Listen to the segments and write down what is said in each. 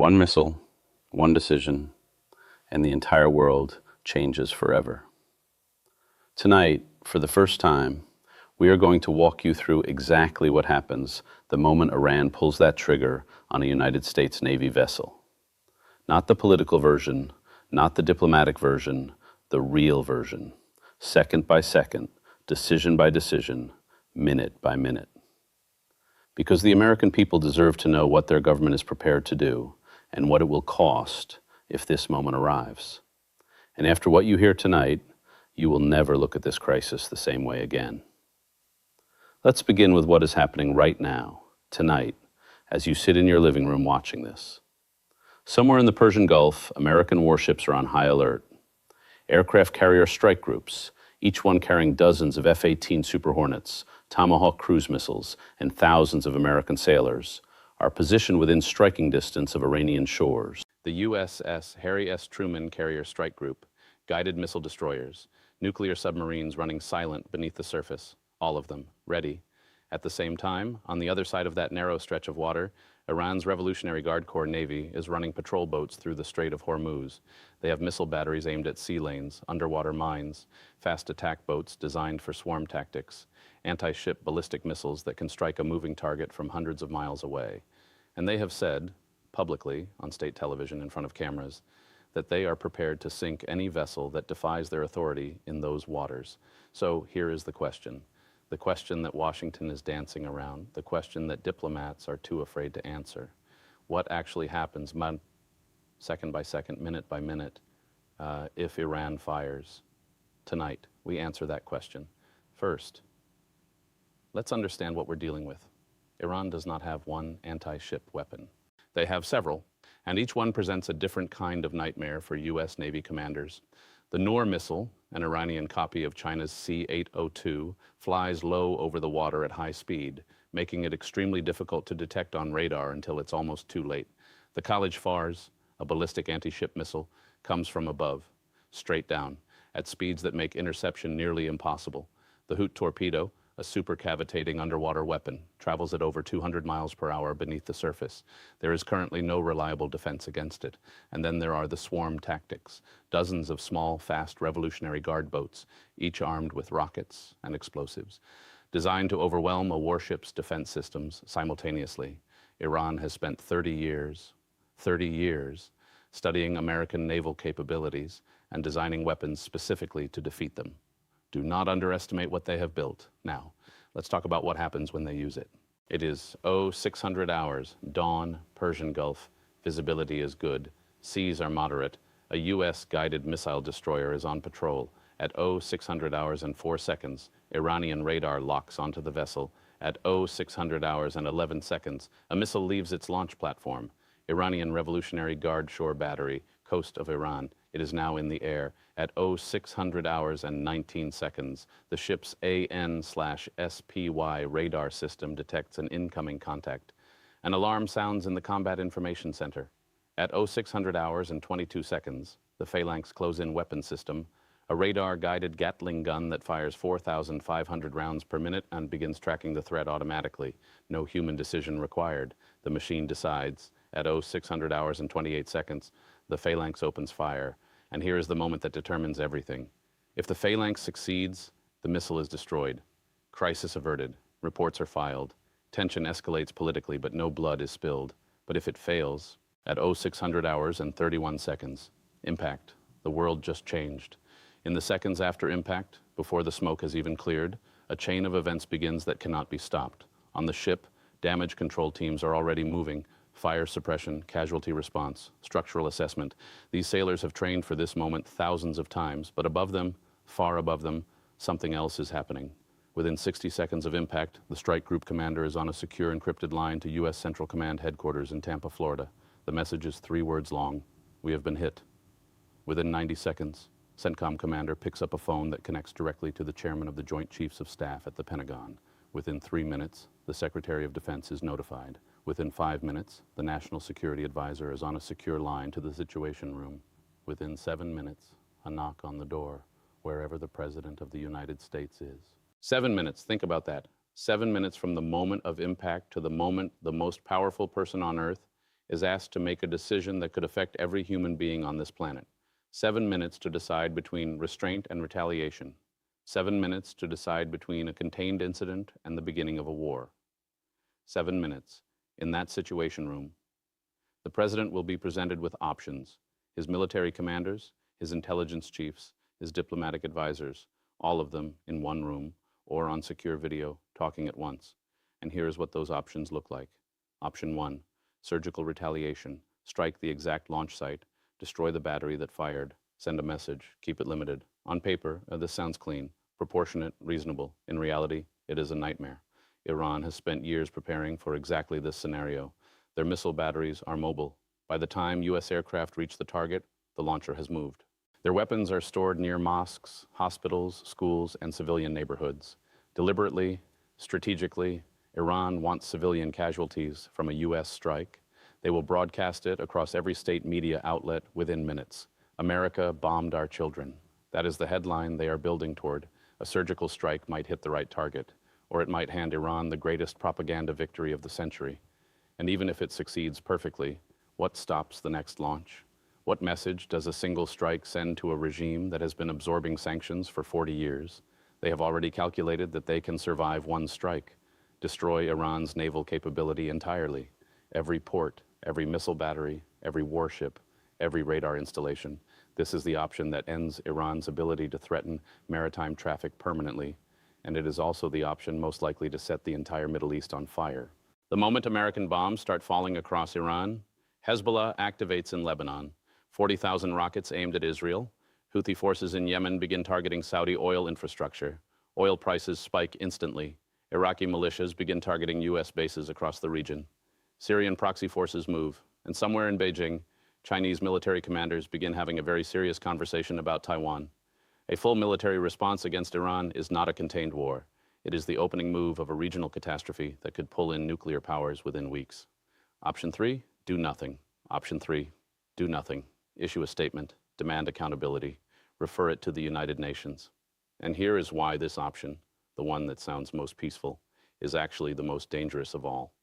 One missile, one decision, and the entire world changes forever. Tonight, for the first time, we are going to walk you through exactly what happens the moment Iran pulls that trigger on a United States Navy vessel. Not the political version, not the diplomatic version, the real version. Second by second, decision by decision, minute by minute. Because the American people deserve to know what their government is prepared to do and what it will cost if this moment arrives. And after what you hear tonight, you will never look at this crisis the same way again. Let's begin with what is happening right now, tonight, as you sit in your living room watching this. Somewhere in the Persian Gulf, American warships are on high alert. Aircraft carrier strike groups, each one carrying dozens of F-18 Super Hornets, Tomahawk cruise missiles, and thousands of American sailors, are positioned within striking distance of Iranian shores. The USS Harry S. Truman Carrier Strike Group, guided missile destroyers, nuclear submarines running silent beneath the surface, all of them ready. At the same time, on the other side of that narrow stretch of water, Iran's Revolutionary Guard Corps Navy is running patrol boats through the Strait of Hormuz. They have missile batteries aimed at sea lanes, underwater mines, fast attack boats designed for swarm tactics, anti-ship ballistic missiles that can strike a moving target from hundreds of miles away. And they have said, publicly, on state television in front of cameras, that they are prepared to sink any vessel that defies their authority in those waters. So here is the question that Washington is dancing around, the question that diplomats are too afraid to answer. What actually happens second by second, minute by minute, if Iran fires tonight? We answer that question. First, let's understand what we're dealing with. Iran does not have one anti-ship weapon. They have several, and each one presents a different kind of nightmare for U.S. Navy commanders. The Noor missile, an Iranian copy of China's C-802, flies low over the water at high speed, making it extremely difficult to detect on radar until it's almost too late. The College Fars, a ballistic anti-ship missile, comes from above, straight down, at speeds that make interception nearly impossible. The Hoot torpedo, a supercavitating underwater weapon, travels at over 200 miles per hour beneath the surface. There is currently no reliable defense against it. And then there are the swarm tactics, dozens of small, fast Revolutionary Guard boats, each armed with rockets and explosives, designed to overwhelm a warship's defense systems simultaneously. Iran has spent 30 years, studying American naval capabilities and designing weapons specifically to defeat them. Do not underestimate what they have built. Now, let's talk about what happens when they use it. It is 0600 hours, dawn, Persian Gulf. Visibility is good. Seas are moderate. A U.S. guided missile destroyer is on patrol. At 0600 hours and 4 seconds, Iranian radar locks onto the vessel. At 0600 hours and 11 seconds, a missile leaves its launch platform. Iranian Revolutionary Guard shore battery, coast of Iran. It is now in the air. At 0600 hours and 19 seconds, the ship's AN/SPY radar system detects an incoming contact. An alarm sounds in the Combat Information Center. At 0600 hours and 22 seconds, the Phalanx close-in weapon system, a radar-guided Gatling gun that fires 4,500 rounds per minute and begins tracking the threat automatically. No human decision required. The machine decides. At 0600 hours and 28 seconds, the Phalanx opens fire. And here is the moment that determines everything. If the Phalanx succeeds, the missile is destroyed. Crisis averted. Reports are filed. Tension escalates politically, but no blood is spilled. But if it fails, at 0600 hours and 31 seconds, impact. The world just changed. In the seconds after impact, before the smoke has even cleared, a chain of events begins that cannot be stopped. On the ship, damage control teams are already moving. Fire suppression, casualty response, structural assessment. These sailors have trained for this moment thousands of times, but above them, far above them, something else is happening. Within 60 seconds of impact, the strike group commander is on a secure encrypted line to U.S. Central Command headquarters in Tampa, Florida. The message is 3 words long. We have been hit. Within 90 seconds, CENTCOM commander picks up a phone that connects directly to the chairman of the Joint Chiefs of Staff at the Pentagon. Within 3 minutes, the Secretary of Defense is notified. Within 5 minutes, the National Security Advisor is on a secure line to the Situation Room. Within 7 minutes, a knock on the door, wherever the President of the United States is. 7 minutes, think about that. 7 minutes from the moment of impact to the moment the most powerful person on Earth is asked to make a decision that could affect every human being on this planet. 7 minutes to decide between restraint and retaliation. 7 minutes to decide between a contained incident and the beginning of a war. 7 minutes. In that situation room, the president will be presented with options. His military commanders, his intelligence chiefs, his diplomatic advisors, all of them in one room or on secure video, talking at once. And here's what those options look like. Option 1, surgical retaliation. Strike the exact launch site, destroy the battery that fired, send a message, keep it limited. On paper, this sounds clean, proportionate, reasonable. In reality, it is a nightmare. Iran has spent years preparing for exactly this scenario. Their missile batteries are mobile. By the time U.S. aircraft reach the target, the launcher has moved. Their weapons are stored near mosques, hospitals, schools, and civilian neighborhoods. Deliberately, strategically, Iran wants civilian casualties from a U.S. strike. They will broadcast it across every state media outlet within minutes. America bombed our children. That is the headline they are building toward. A surgical strike might hit the right target, or it might hand Iran the greatest propaganda victory of the century. And even if it succeeds perfectly, what stops the next launch? What message does a single strike send to a regime that has been absorbing sanctions for 40 years? They have already calculated that they can survive one strike, destroy Iran's naval capability entirely. Every port, every missile battery, every warship, every radar installation. This is the option that ends Iran's ability to threaten maritime traffic permanently, and it is also the option most likely to set the entire Middle East on fire. The moment American bombs start falling across Iran, Hezbollah activates in Lebanon. 40,000 rockets aimed at Israel. Houthi forces in Yemen begin targeting Saudi oil infrastructure. Oil prices spike instantly. Iraqi militias begin targeting U.S. bases across the region. Syrian proxy forces move. And somewhere in Beijing, Chinese military commanders begin having a very serious conversation about Taiwan. A full military response against Iran is not a contained war. It is the opening move of a regional catastrophe that could pull in nuclear powers within weeks. Option 3, do nothing. Option 3, do nothing. Issue a statement, demand accountability, refer it to the United Nations. And here is why this option, the one that sounds most peaceful, is actually the most dangerous of all.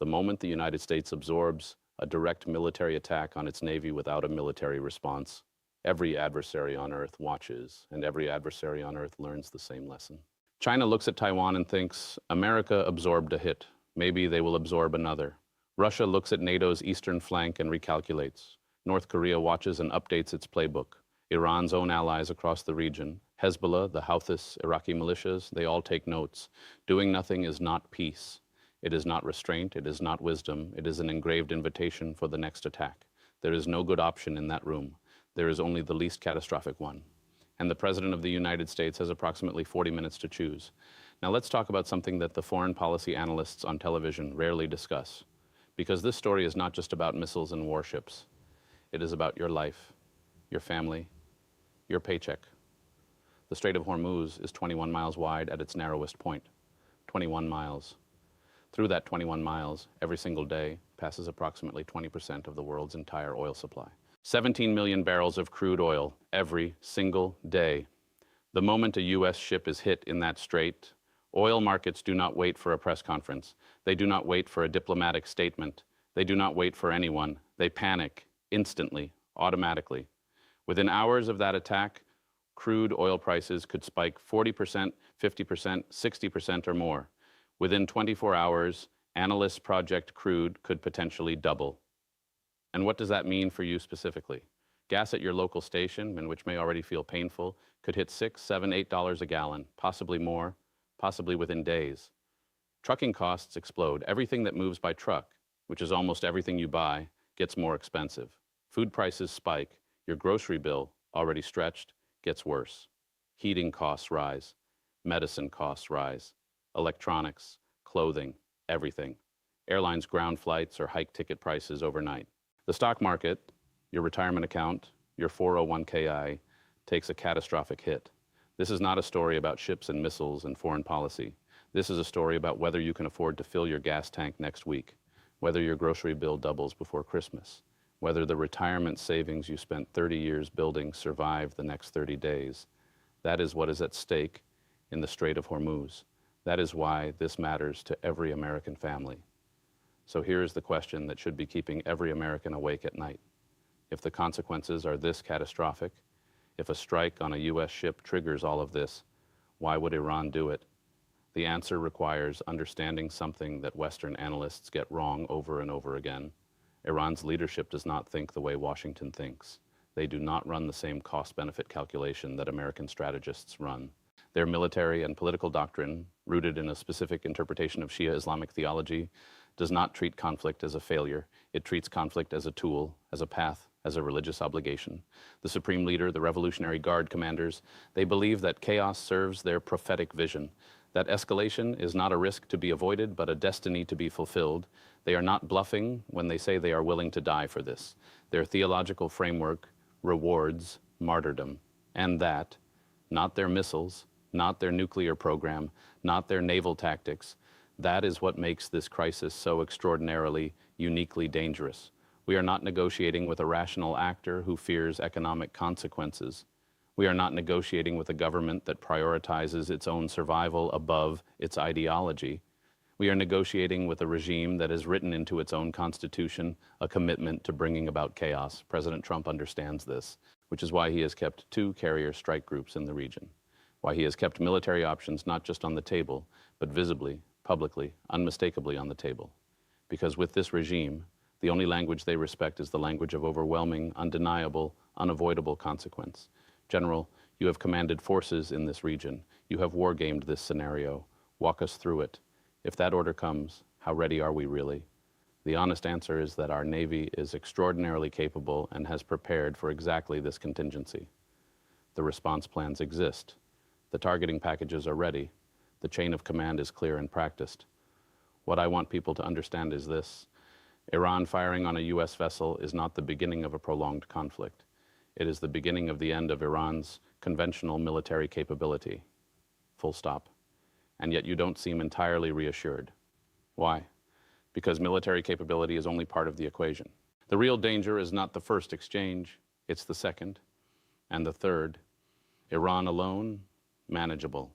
The moment the United States absorbs a direct military attack on its Navy without a military response, every adversary on Earth watches, and every adversary on Earth learns the same lesson. China looks at Taiwan and thinks, America absorbed a hit. Maybe they will absorb another. Russia looks at NATO's eastern flank and recalculates. North Korea watches and updates its playbook. Iran's own allies across the region, Hezbollah, the Houthis, Iraqi militias, they all take notes. Doing nothing is not peace. It is not restraint. It is not wisdom. It is an engraved invitation for the next attack. There is no good option in that room. There is only the least catastrophic one. And the President of the United States has approximately 40 minutes to choose. Now let's talk about something that the foreign policy analysts on television rarely discuss. Because this story is not just about missiles and warships. It is about your life, your family, your paycheck. The Strait of Hormuz is 21 miles wide at its narrowest point. 21 miles. Through that 21 miles, every single day passes approximately 20% of the world's entire oil supply. 17 million barrels of crude oil every single day. The moment a U.S. ship is hit in that strait, oil markets do not wait for a press conference. They do not wait for a diplomatic statement. They do not wait for anyone. They panic instantly, automatically. Within hours of that attack, crude oil prices could spike 40%, 50%, 60% or more. Within 24 hours, analysts project crude could potentially double. And what does that mean for you specifically? Gas at your local station, and which may already feel painful, could hit $6, $7, $8 a gallon, possibly more, possibly within days. Trucking costs explode. Everything that moves by truck, which is almost everything you buy, gets more expensive. Food prices spike. Your grocery bill, already stretched, gets worse. Heating costs rise. Medicine costs rise. Electronics, clothing, everything. Airlines ground flights or hike ticket prices overnight. The stock market, your retirement account, your 401ki, takes a catastrophic hit. This is not a story about ships and missiles and foreign policy. This is a story about whether you can afford to fill your gas tank next week, whether your grocery bill doubles before Christmas, whether the retirement savings you spent 30 years building survive the next 30 days. That is what is at stake in the Strait of Hormuz. That is why this matters to every American family. So here is the question that should be keeping every American awake at night. If the consequences are this catastrophic, if a strike on a U.S. ship triggers all of this, why would Iran do it? The answer requires understanding something that Western analysts get wrong over and over again. Iran's leadership does not think the way Washington thinks. They do not run the same cost-benefit calculation that American strategists run. Their military and political doctrine, rooted in a specific interpretation of Shia Islamic theology, does not treat conflict as a failure. It treats conflict as a tool, as a path, as a religious obligation. The Supreme Leader, the Revolutionary Guard commanders, they believe that chaos serves their prophetic vision, that escalation is not a risk to be avoided, but a destiny to be fulfilled. They are not bluffing when they say they are willing to die for this. Their theological framework rewards martyrdom, and that, not their missiles, not their nuclear program, not their naval tactics, that is what makes this crisis so extraordinarily, uniquely dangerous. We are not negotiating with a rational actor who fears economic consequences. We are not negotiating with a government that prioritizes its own survival above its ideology. We are negotiating with a regime that has written into its own constitution a commitment to bringing about chaos. President Trump understands this, which is why he has kept 2 carrier strike groups in the region, why he has kept military options not just on the table, but visibly, publicly, unmistakably on the table. Because with this regime, the only language they respect is the language of overwhelming, undeniable, unavoidable consequence. General, you have commanded forces in this region. You have war-gamed this scenario. Walk us through it. If that order comes, how ready are we really? The honest answer is that our Navy is extraordinarily capable and has prepared for exactly this contingency. The response plans exist. The targeting packages are ready. The chain of command is clear and practiced. What I want people to understand is this: Iran firing on a U.S. vessel is not the beginning of a prolonged conflict. It is the beginning of the end of Iran's conventional military capability. Full stop. And yet you don't seem entirely reassured. Why? Because military capability is only part of the equation. The real danger is not the first exchange, it's the second, and the third. Iran alone, manageable.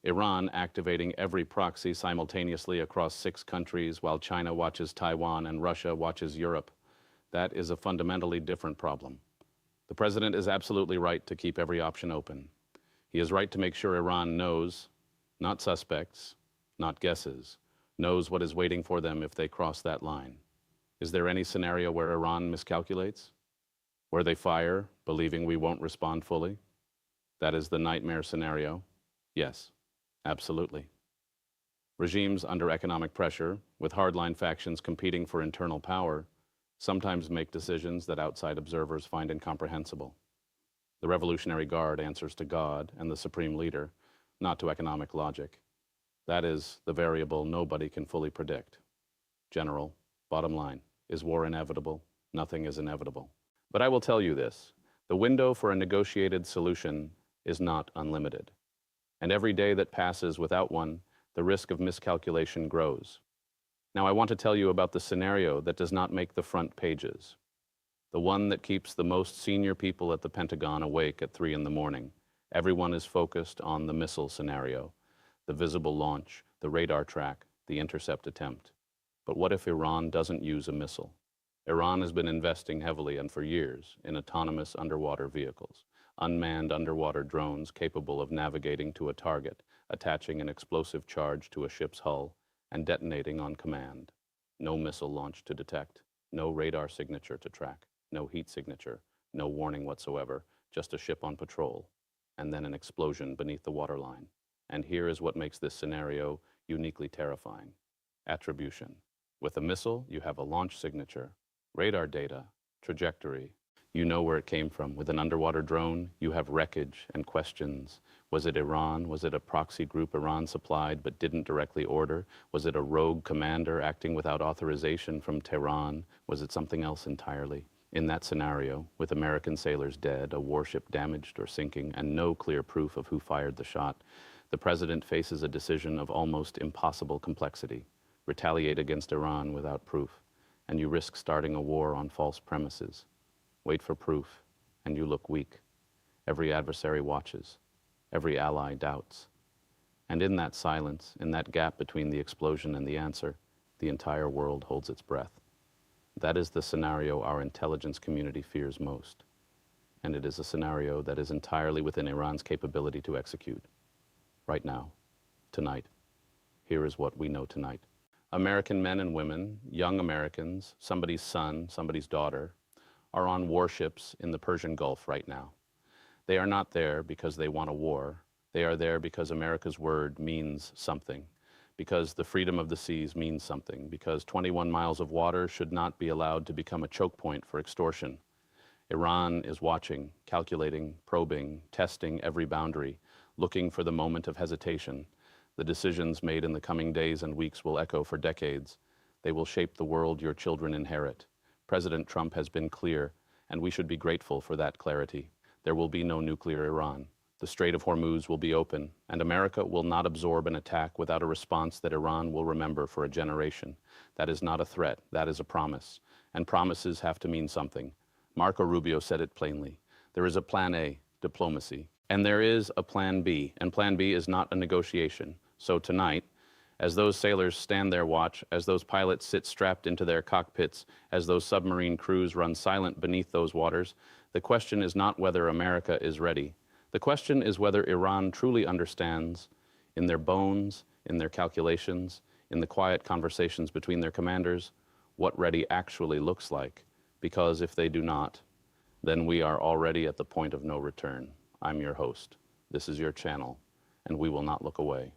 Iran activating every proxy simultaneously across 6 countries while China watches Taiwan and Russia watches Europe. That is a fundamentally different problem. The president is absolutely right to keep every option open. He is right to make sure Iran knows, not suspects, not guesses, knows what is waiting for them if they cross that line. Is there any scenario where Iran miscalculates? Where they fire, believing we won't respond fully? That is the nightmare scenario. Yes, absolutely. Regimes under economic pressure, with hardline factions competing for internal power, sometimes make decisions that outside observers find incomprehensible. The Revolutionary Guard answers to God and the Supreme Leader, not to economic logic. That is the variable nobody can fully predict. General, bottom line, is war inevitable? Nothing is inevitable. But I will tell you this: the window for a negotiated solution is not unlimited. And every day that passes without one, the risk of miscalculation grows. Now I want to tell you about the scenario that does not make the front pages. The one that keeps the most senior people at the Pentagon awake at 3 in the morning. Everyone is focused on the missile scenario, the visible launch, the radar track, the intercept attempt. But what if Iran doesn't use a missile? Iran has been investing heavily and for years in autonomous underwater vehicles, unmanned underwater drones capable of navigating to a target, attaching an explosive charge to a ship's hull, and detonating on command. No missile launch to detect, no radar signature to track, no heat signature, no warning whatsoever, just a ship on patrol, and then an explosion beneath the waterline. And here is what makes this scenario uniquely terrifying. Attribution. With a missile, you have a launch signature, radar data, trajectory. You know where it came from. With an underwater drone, you have wreckage and questions. Was it Iran? Was it a proxy group Iran supplied but didn't directly order? Was it a rogue commander acting without authorization from Tehran? Was it something else entirely? In that scenario, with American sailors dead, a warship damaged or sinking, and no clear proof of who fired the shot, the president faces a decision of almost impossible complexity. Retaliate against Iran without proof, and you risk starting a war on false premises. Wait for proof, and you look weak. Every adversary watches. Every ally doubts. And in that silence, in that gap between the explosion and the answer, the entire world holds its breath. That is the scenario our intelligence community fears most, and it is a scenario that is entirely within Iran's capability to execute. Right now, tonight, here is what we know tonight. American men and women, young Americans, somebody's son, somebody's daughter, are on warships in the Persian Gulf right now. They are not there because they want a war. They are there because America's word means something, because the freedom of the seas means something, because 21 miles of water should not be allowed to become a choke point for extortion. Iran is watching, calculating, probing, testing every boundary, looking for the moment of hesitation. The decisions made in the coming days and weeks will echo for decades. They will shape the world your children inherit. President Trump has been clear, and we should be grateful for that clarity. There will be no nuclear Iran. The Strait of Hormuz will be open, and America will not absorb an attack without a response that Iran will remember for a generation. That is not a threat, that is a promise. And promises have to mean something. Marco Rubio said it plainly. There is a plan A, diplomacy, and there is a plan B, and plan B is not a negotiation. So tonight, as those sailors stand their watch, as those pilots sit strapped into their cockpits, as those submarine crews run silent beneath those waters, the question is not whether America is ready. The question is whether Iran truly understands, in their bones, in their calculations, in the quiet conversations between their commanders, what ready actually looks like. Because if they do not, then we are already at the point of no return. I'm your host. This is your channel, and we will not look away.